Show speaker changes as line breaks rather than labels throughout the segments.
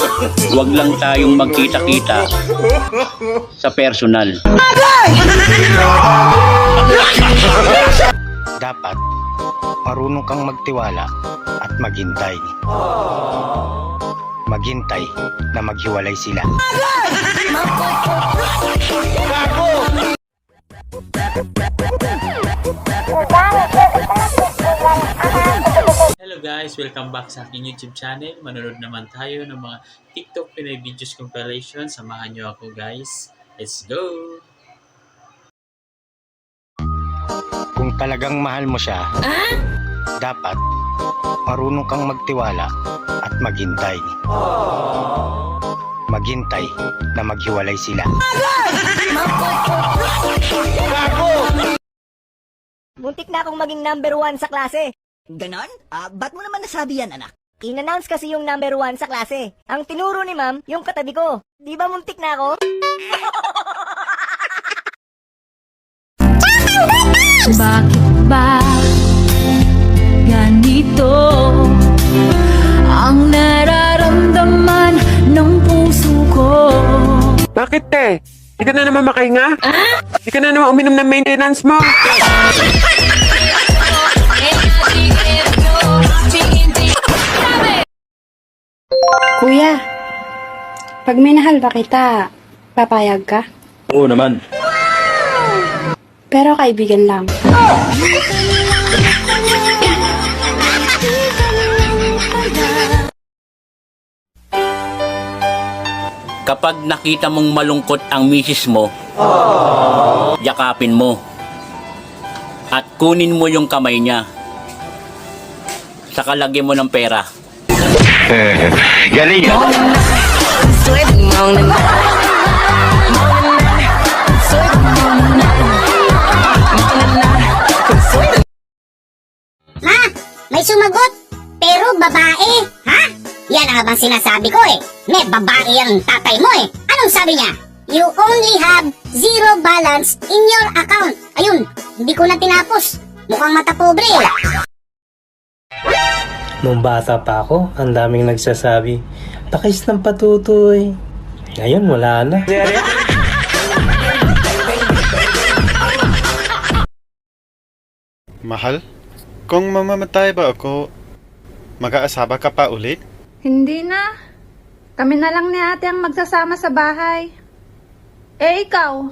Huwag lang tayong magkita-kita sa personal.
Dapat marunong kang magtiwala at maghintay. Maghintay na maghiwalay sila.
Hello guys! Welcome back sa aking YouTube channel. Manonood naman tayo ng mga TikTok Pinoy Videos Compilation. Samahan nyo ako guys. Let's go!
Kung talagang mahal mo siya, dapat marunong kang magtiwala at maghintay. Maghintay na maghiwalay sila.
Muntik na akong maging number 1 sa klase.
Ganon? Ba't mo naman nasabi yan, anak?
In-announce kasi yung number 1 sa klase. Ang tinuro ni ma'am, yung katabi ko. Di ba muntik na ako?
Bakit ba ganito ang nararamdaman ng puso ko?
Bakit te? Di ka na naman makahinga? Di ka na naman uminom ng maintenance mo?
Kuya, pag minahal ba kita, papayag ka?
Oo naman.
Pero kaibigan lang.
Kapag nakita mong malungkot ang misis mo, yakapin mo. At kunin mo yung kamay niya. Saka lagyan mo ng pera.
Galing yan!
Ma, may sumagot, pero babae, ha? Yan ang bang sinasabi ko eh. May babae ang tatay mo eh. Anong sabi niya? You only have zero balance in your account. Ayun, hindi ko na tinapos. Mukhang mata pobre eh.
Nung bata pa ako, ang daming nagsasabi, pakis ng patutoy. Ngayon, wala na.
Mahal, kung mamamatay ba ako, mag-aasaba ka pa ulit?
Hindi na. Kami na lang ni ate ang magsasama sa bahay. Eh ikaw,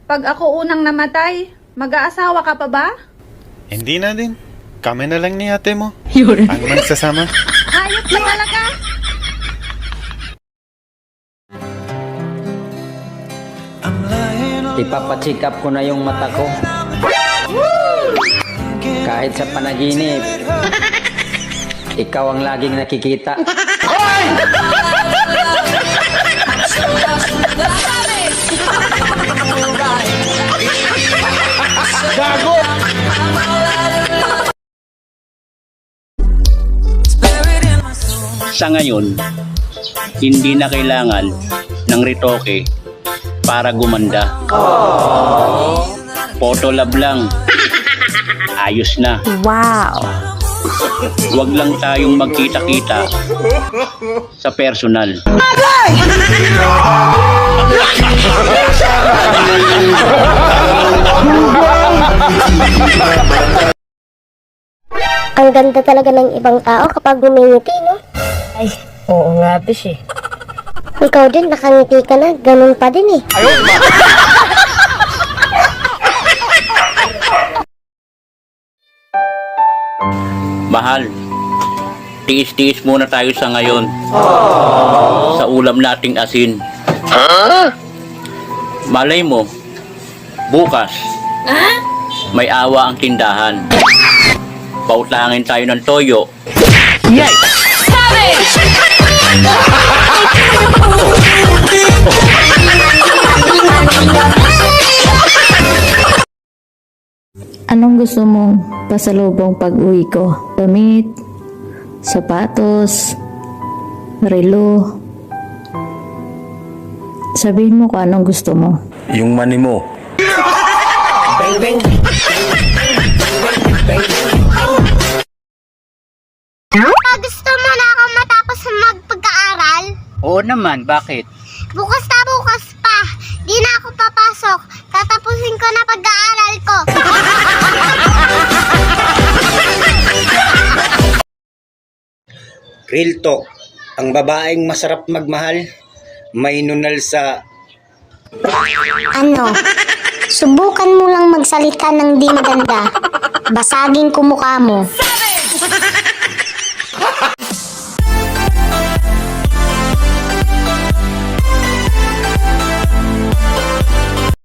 pag ako unang namatay, mag-aasawa ka pa ba?
Hindi na din. Kami na lang ni ate mo. Ang magsasama.
Ayos na talaga.
Ipapacheck up ko na yung mata ko. Kahit sa panaginip, ikaw ang laging nakikita.
Gago!
Sa ngayon, hindi na kailangan ng retoke para gumanda. Photo lab lang. Ayos na.
Wow!
Huwag lang tayong magkita-kita sa personal.
Ang ganda talaga ng ibang tao kapag gumingiti, no?
Ay, oo nga, bish eh.
Ikaw din, nakangiti ka na. Ganun pa din eh.
Mahal, tiis-tiis muna tayo sa ngayon. Sa ulam nating asin. Malay mo, bukas, may awa ang tindahan. Pautangin tayo ng toyo. Yay!
Anong gusto mong pasalubong pag-uwi ko? Damit, sapatos, relo. Sabihin mo kung anong gusto mo.
Yung money mo.
Gusto mo na ako matapos magpag-aaral?
Oo naman, bakit?
Bukas na bukas pa. Di na ako papasok. Tatapusin ko na pag-aaral ko.
Real talk, ang babaeng masarap magmahal, may nunal sa...
Ano? Subukan mo lang magsalita ng di maganda. Basagin ko mukha mo.